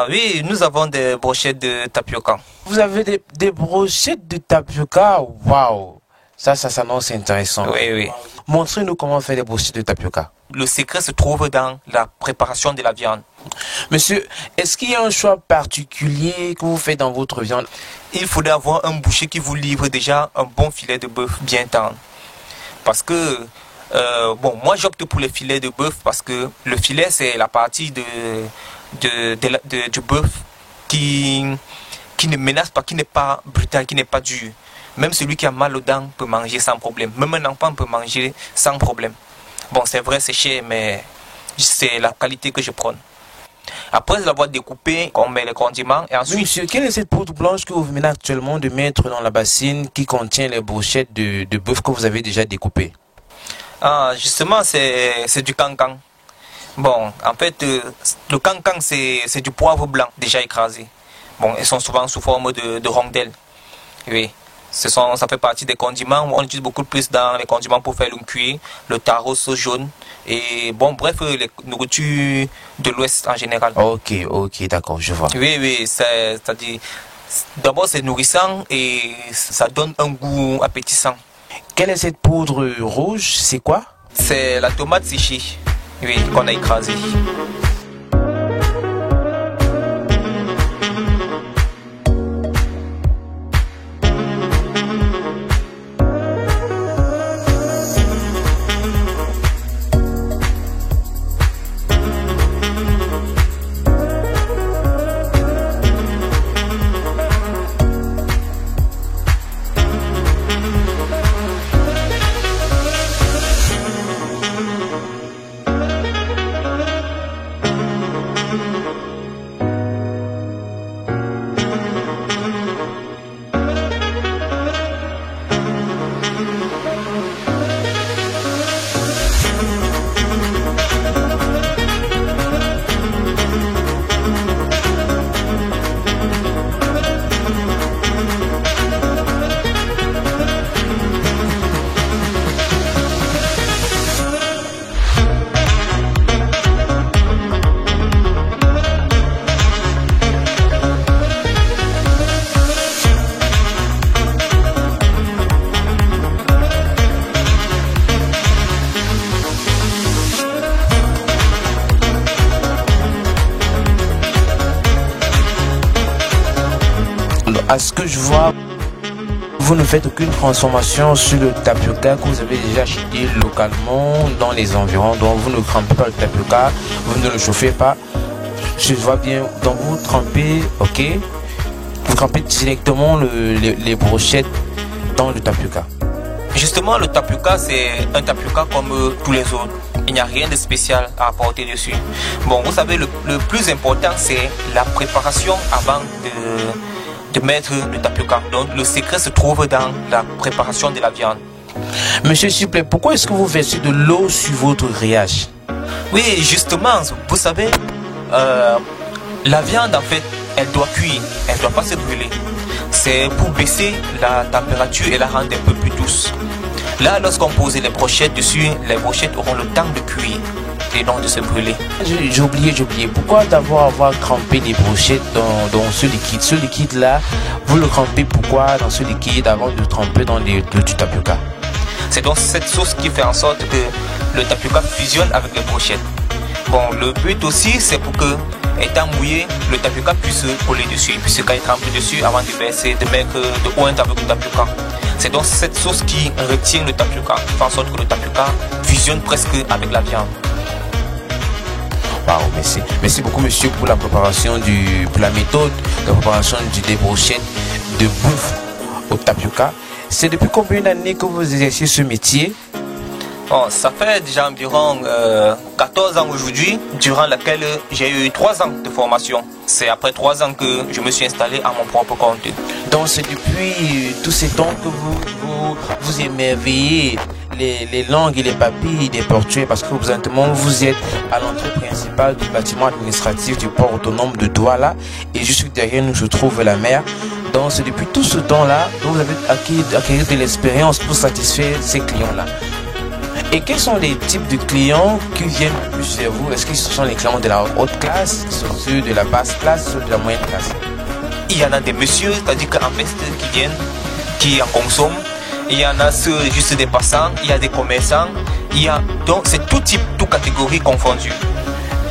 Oui, nous avons des brochettes de tapioca. Vous avez des brochettes de tapioca? Waouh! Ça s'annonce intéressant. Oui, oui. Montrez-nous comment faire des brochettes de tapioca. Le secret se trouve dans la préparation de la viande. Monsieur, est-ce qu'il y a un choix particulier que vous faites dans votre viande? Il faudrait avoir un boucher qui vous livre déjà un bon filet de bœuf bien tendre. Parce que, moi j'opte pour les filets de bœuf parce que le filet c'est la partie du bœuf qui ne menace pas, qui n'est pas brutal, qui n'est pas dur. Même celui qui a mal aux dents peut manger sans problème. Même un enfant peut manger sans problème. Bon, c'est vrai, c'est cher, mais c'est la qualité que je prends. Après l'avoir découpé, on met les condiments et ensuite... Oui, monsieur, quelle est cette poudre blanche que vous venez actuellement de mettre dans la bassine qui contient les brochettes de bœuf que vous avez déjà découpées? Ah, justement, c'est du cancan. Bon, en fait, le cancan, c'est du poivre blanc déjà écrasé. Bon, ils sont souvent sous forme de rondelles. Oui. Ça fait partie des condiments. On utilise beaucoup plus dans les condiments pour faire le cuit, le taro sauce jaune et bon, bref, les nourritures de l'Ouest en général. Ok, d'accord, je vois. Oui, c'est-à-dire, d'abord c'est nourrissant et ça donne un goût appétissant. Quelle est cette poudre rouge? C'est quoi? C'est la tomate séchée, oui, qu'on a écrasée. À ce que je vois, vous ne faites aucune transformation sur le tapioca que vous avez déjà acheté localement dans les environs. Donc vous ne trempez pas le tapioca, vous ne le chauffez pas. Je vois bien, donc vous trempez, ok, vous trempez directement les brochettes dans le tapioca. Justement, le tapioca, c'est un tapioca comme tous les autres. Il n'y a rien de spécial à apporter dessus. Bon, vous savez, le plus important, c'est la préparation avant de mettre le tapioca. Donc, le secret se trouve dans la préparation de la viande. Monsieur, s'il vous plaît, pourquoi est-ce que vous versez de l'eau sur votre grillage? Oui, justement, vous savez, la viande, en fait, elle doit cuire. Elle ne doit pas se brûler. C'est pour baisser la température et la rendre un peu plus douce. Là, lorsqu'on pose les brochettes dessus, les brochettes auront le temps de cuire et non de se brûler. J'ai oublié. Pourquoi avoir trempé les brochettes dans ce liquide? Ce liquide-là, vous le trempez pourquoi dans ce liquide avant de le tremper dans du tapioca? C'est donc cette sauce qui fait en sorte que le tapioca fusionne avec les brochettes. Bon, le but aussi, c'est pour que, étant mouillé, le tapioca puisse coller dessus, puisque quand il trempe dessus, avant de verser, de mettre de pointe avec le tapioca. C'est donc cette sauce qui retient le tapioca, fait en sorte que le tapioca fusionne presque avec la viande. Wow, merci. Merci beaucoup, monsieur, pour la préparation pour la méthode de préparation des brochettes de bœuf au tapioca. C'est depuis combien d'années que vous exercez ce métier? Bon, ça fait déjà environ 14 ans aujourd'hui, durant laquelle j'ai eu 3 ans de formation. C'est après 3 ans que je me suis installé à mon propre compte. Donc c'est depuis tous ces temps que vous émerveillez les langues et les papiers des portuaires, parce que présentement vous êtes à l'entrée principale du bâtiment administratif du port autonome de Douala et juste derrière nous se trouve la mer. Donc c'est depuis tout ce temps-là que vous avez acquis de l'expérience pour satisfaire ces clients-là. Et quels sont les types de clients qui viennent plus vers vous? Est-ce que ce sont les clients de la haute classe, ceux de la basse classe, ceux de la moyenne classe? Il y en a des messieurs, c'est-à-dire qu'en veste qui viennent, qui en consomment. Il y en a ceux juste des passants, il y a des commerçants. Donc c'est tout type, toute catégorie confondue.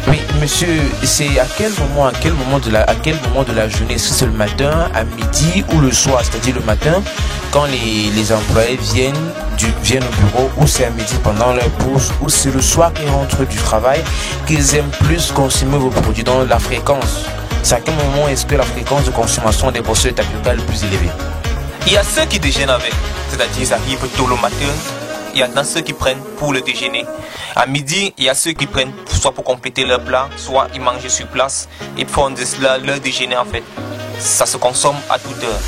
Oui, monsieur, c'est à quel moment de la journée? Est-ce que c'est le matin, à midi ou le soir? C'est-à-dire le matin, quand les employés viennent au bureau, ou c'est à midi pendant leur pause, ou c'est le soir qu'ils rentrent du travail, qu'ils aiment plus consommer vos produits dans la fréquence. C'est à quel moment est-ce que la fréquence de consommation des brochettes de tapioca est le plus élevée? Il y a ceux qui déjeunent avec, c'est-à-dire ils arrivent tôt le matin. Il y en a ceux qui prennent pour le déjeuner. À midi, il y a ceux qui prennent soit pour compléter leur plat, soit ils mangent sur place et font de cela leur déjeuner en fait. Ça se consomme à toute heure.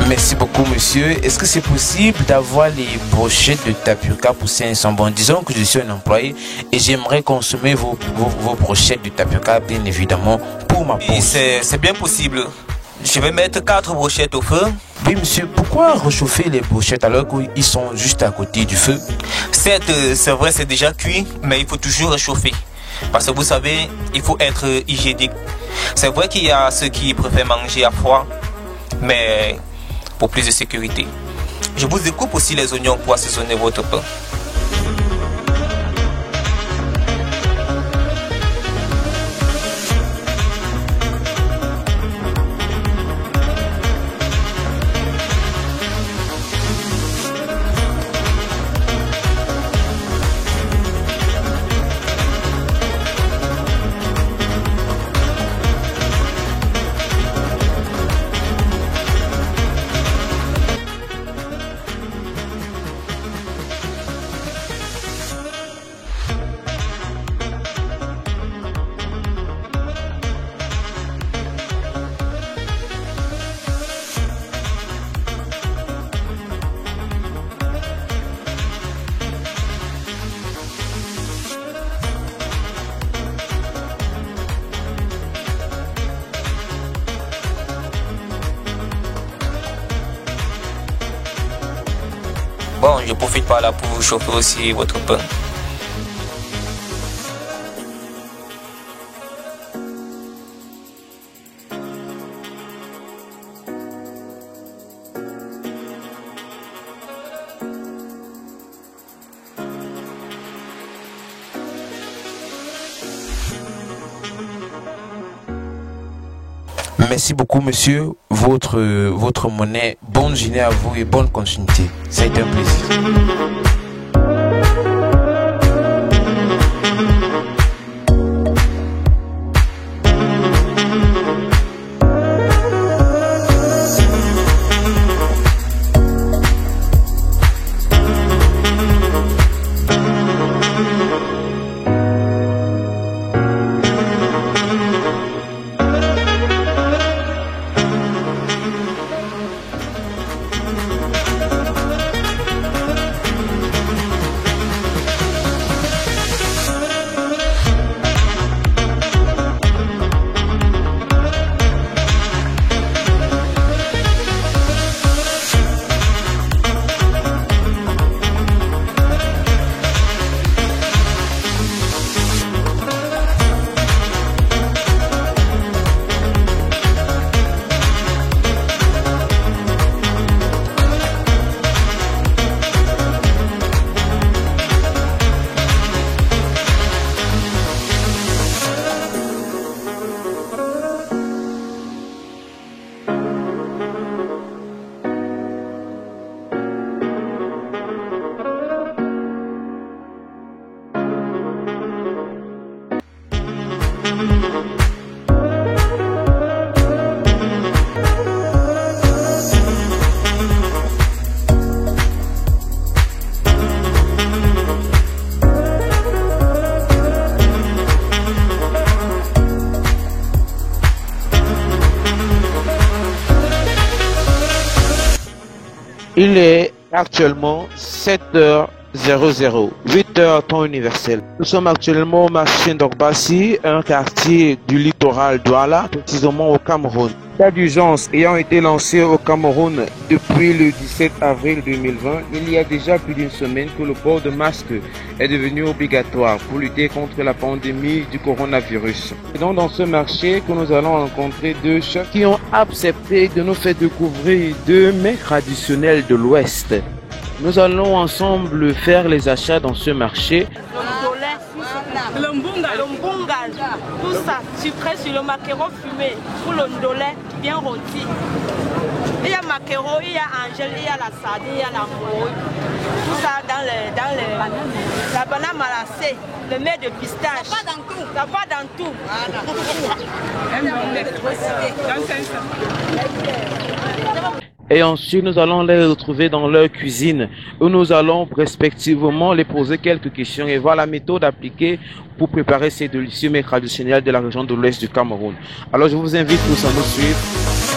Merci beaucoup, monsieur. Est-ce que c'est possible d'avoir les brochettes de tapioca pour 500 bons? Disons que je suis un employé et j'aimerais consommer vos brochettes de tapioca, bien évidemment, pour ma pause. C'est bien possible. Je vais mettre 4 brochettes au feu. Oui, monsieur, pourquoi réchauffer les brochettes alors qu'ils sont juste à côté du feu? Certes, c'est vrai, c'est déjà cuit, mais il faut toujours réchauffer. Parce que vous savez, il faut être hygiénique. C'est vrai qu'il y a ceux qui préfèrent manger à froid, mais pour plus de sécurité. Je vous découpe aussi les oignons pour assaisonner votre pain. Bon, je profite par là pour vous chauffer aussi votre pain. Merci beaucoup, monsieur. Votre monnaie, bonne journée à vous et bonne continuité. Ça a été un plaisir. Il est actuellement 7h00, 8h temps universel. Nous sommes actuellement au marché d'Ogbassi, un quartier du littoral Douala, précisément au Cameroun. L'état d'urgence ayant été lancé au Cameroun depuis le 17 avril 2020, il y a déjà plus d'une semaine que le port de masque est devenu obligatoire pour lutter contre la pandémie du coronavirus. C'est donc dans ce marché que nous allons rencontrer deux chefs qui ont accepté de nous faire découvrir deux mets traditionnels de l'Ouest. Nous allons ensemble faire les achats dans ce marché. Le mbunga, tout ça, sucré sur le maquereau fumé, pour le ndolé, bien rôti. Il y a maquereau, il y a angèle, il y a la sardine, il y a la morue. Tout ça dans la banane malassée, le mets de pistache. Ça va dans tout. Et ensuite, nous allons les retrouver dans leur cuisine où nous allons respectivement les poser quelques questions et voir la méthode appliquée pour préparer ces délicieux mets traditionnels de la région de l'Ouest du Cameroun. Alors, je vous invite tous à nous suivre.